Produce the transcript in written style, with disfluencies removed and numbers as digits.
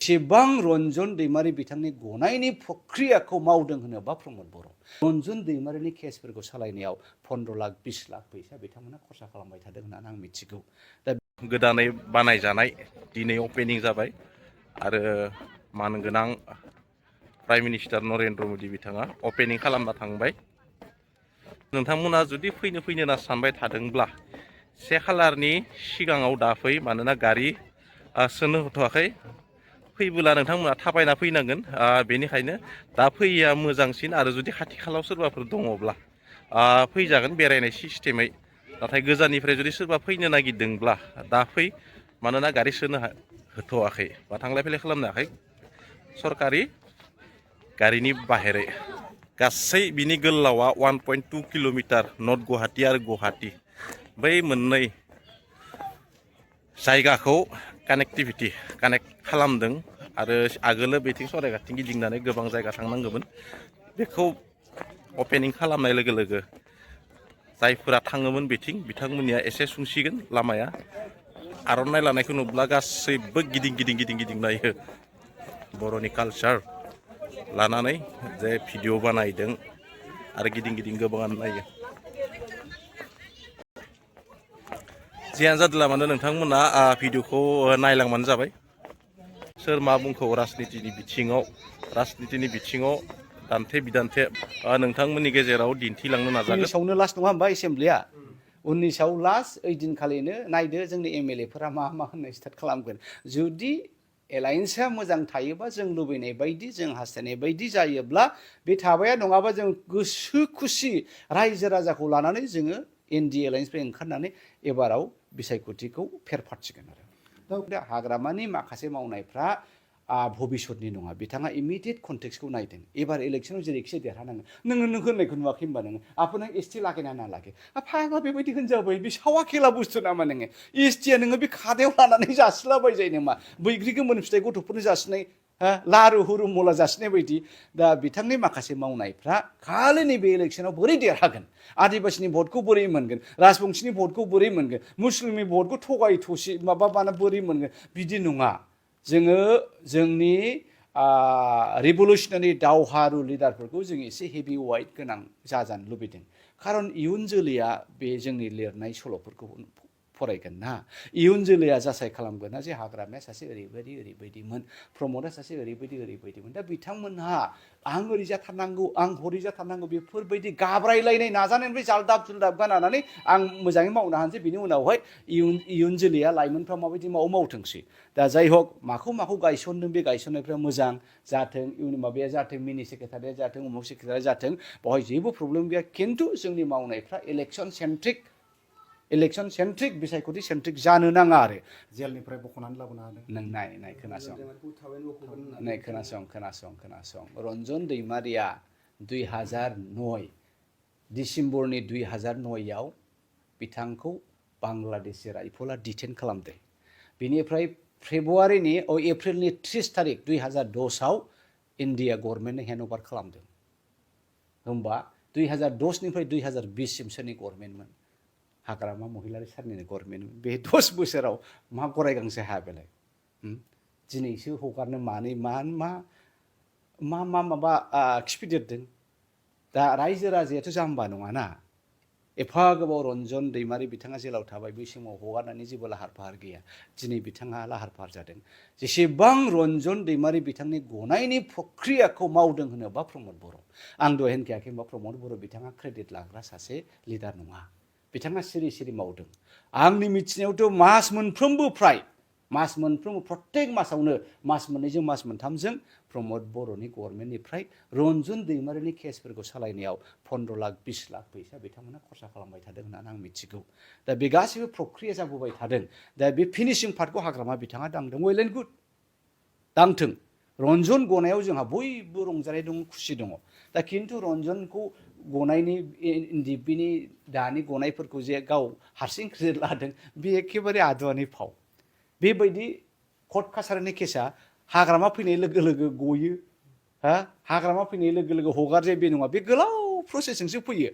जेसेबां रन्जन दैमारि बिथांनि गनायनि प्रक्रियाखौ मावदों होनोबा प्रमद बर'। रन्जन दैमारिनि केसफोरखौ सालायनायाव 15 लाख 20 लाख फैसा बिथांमोना खरसा खालामबाय थादों होननानै आं मिथिगौ। दा गोदानै बानायजानाय दिनै अपेनिं जाबाय आरो मानगोनां प्राइम मिनिस्टार नरेन्द्र मदि बिथाङा अपेनिं खालामना थांबाय। नोंथांमोना जुदि फैनो होनना सानबाय थादोंब्ला 1 खालारनि सिगाङाव दा फै, मानोना गारि सोनो होथ'वाखै। फैबोला नोंथांमोना थाबायना फैनांगोन, बेनिखायनो दा फैयैया मोजांसिन। आरो जुदि खाथि खालायाव सोरबाफोर दङब्ला फैजागोन बेरायनाय सिस्टेमै। नाथाय गोजाननिफ्राय जुदि सोरबा फैनो नागिरदोंब्ला दा फै, मानोना गारि सोनो होथ'वाखै बा थांलाय फैलाय खालामनो हायाखै सरकारि गारिनि बाहेरै। गासै बिनि गोलावा 1.2 किल'मिटार नर्थ गुवाहाटी आरो गुवाहाटी बै मोननै जायगाखौ कानेक्ट खालामदों। आरो आगोलो बेथिं सराइघाटथिं गिदिंनानै गोबां जायगा थांनांगौमोन। बेखौ अपेनिं खालामनाय लोगो लोगो जायफोरा थाङोमोन बेथिं बिथांमोननिया एसे सुंसिगोन लामाया। आर'नाइ लानायखौ नुब्ला गासैबो गिदिं नायो। बर'नि कालचार लानानै जे भिडिअ बानायदों आरो गिदिं गोबाङानो नायो। जियानो जादोला मानो नोंथांमोना भिडिअखौ नायलांबानो जाबाय। सोर मा बुंखौ राजनितिनि बिथिङाव दान्थे बिदान्थे नोंथांमोननि गेजेराव दिन्थिलांनो नाजागोन। 19आवनो लास्ट नङा होमबा एसेमब्लिया? 19आव लास्ट ओइदिनखालिनो नायदो जोंनि एमएलएफोरा मा होननो स्टार्ट खालामगोन। जुदि एलायन्सआ मोजां थायोबा, जों लुबैनाय बायदि, जों हास्थायनाय बायदि जायोब्ला बे थाबाया, नङाबा जों गोसो खुसि रायजो राजाखौ लानानै जोङो एनडि एलायन्सनिफ्राय ओंखारनानै एबाराव बिसायख'थिखौ फेरफाथिगोन आरो। दा हाग्रामानि माखासे मावनायफ्रा भबिष्यतनि नङा। बिथाङा इमिडियेट कन्टेक्सखौ नायदों। एबार इलेक्सनाव जेरैखि देरहानांगोन। नों होननायखौ नुवाखै होनबा नोङो आपनो एसटि लागायना ना लागे फाग्ला बेबायदि होनजाबाय। बे सावा खेला बुस्थु नामा नोङो? एसटिया नोङो बे खादायाव लानानै जासिलाबायजायो नामा? बैग्रि गोमोन फिथाइ गथ'फोरनो जासिनाय, लारु हुरु मुला जासिनाय बायदि। दा बिथांनि माखासे मावनायफ्रा खालि नैबे इलेक्सनाव बोरै देरहागोन, आदिबासिनि भटखौ बोरै मोनगोन, राजबंसिनि भटखौ बोरै मोनगोन, मुस्लिमनि भटखौ थगाय थसि माबाना बोरै मोनगोन, बिदि नङा। जोङो जोंनि रिभलुसनारि दावहारु लिडारफोरखौ जों एसे हेभि वाइट गोनां जाजानो लुबैदों। खारन इयुन जोलैया बे जोंनि लिरनाय सल'फोरखौ फरायगोन ना। इयुन जोलैया जासाय खालामगोन ना जे हाग्रामाया सासे ओरैबायदिमोन, प्रमदआ सासे ओरैबायदिमोन। दा बिथांमोनहा आं ओरै जाथारनांगौ, आं हरै जाथारनांगौ, बेफोरबायदि गाब्रायलायनाय नाजानायनिफ्राय जालदाब जुलदाब गानानै आं मोजाङै मावनो हानोसै। बिनि उनावहाय इयुन जोलैया, लाइमोनफ्रा माबायदि मावथोंसै। दा जाय हक माखौ गायसनदों, बे गायसननायफ्रा मोजां जाथों। इयुन माबाया जाथों, मिनि सेक्रेटारिया जाथों, उमुक सेक्रेटारिया जाथों, बेवहाय जेबो प्रब्लेम गैया। खिन्थु जोंनि मावनायफ्रा इलेक्सन सेन्ट्रिक बिसायख'थि सेन्ट्रिक जानो नाङा आरो। जेलनिफ्राय बख'नानै लाबोनो हादों। नों नाय खोनासं। रन्जन दैमारिया 2009 डिसेम्बरनि 2009आव बिथांखौ बांलादेशि राइफला डिटेन खालामदों। बेनिफ्राय एप्रिलनि 30 तारिख 2010आव इन्डिया गभर्नमेन्टनो हेन्ड अभार खालामदों। होमबा 2010निफ्राय 2020सिम सोरनि गभर्नमेन्टमोन? हाग्रामा महिलारि सारनिनो गभर्नमेन्टमोन। बे 10 बोसोराव मा गराय गांसो हाया बेलाय? दिनैसो हगारनो माबा खिफिदेरदों। दा रायजो राजायाथ' जाम्बा नङाना। एफा गोबाव रन्जन दैमारि बिथाङा जेलाव थाबाय, बै समाव हगारनायनि जेबो लाहार फाहार गैया। दिनै बिथाङा लाहार फाहार जादों। जेसेबां रन्जन दैमारि बिथांनि गनायनि प्रक्रियाखौ मावदों होनोबा प्रमद बर'। आं दहाय होनखायाखै होनबा प्रमद बर' बिथाङा क्रेडिट लाग्रा सासे लिडार नङा। बिथाङा सिरि मावदों। आंनि मिथिनायावथ' मास मोनफ्रोमबो प्रत्येक मासावनो मास मोननैजों मास मोनथामजों प्रमद बर'नि गभर्नमेन्टनिफ्राय रन्जन दैमारिनि केसफोरखौ सालायनायाव 15 लाख 20 लाख फैसा बिथांमोना खरसा खालामबाय थादों होननानै आं मिथिगौ। दा बे गासैबो प्रक्रिया जाबोबाय थादों। दा बे फिनिशिं पार्टखौ हाग्रामा बिथाङा दांदों। वेल एन्ड गुड, दांथों। रन्जन गनायाव जोंहा बयबो रंजानाय दं, खुसि दङ। दा खिन्थु रन्जनखौ गनायनि बिनि दानि गनायफोरखौ जे गाव हारसिं क्रेडिट लादों, बे एखेबारे आदुवानि फाव। बेबायदि कर्ट कासारिनि केसा हाग्रामा फैनाय लोगो लोगो गयो, हाग्रामा फैनाय लोगो लोगो हगारजायो बे नङा। बे गोलाव प्रसेसजोंसो फैयो।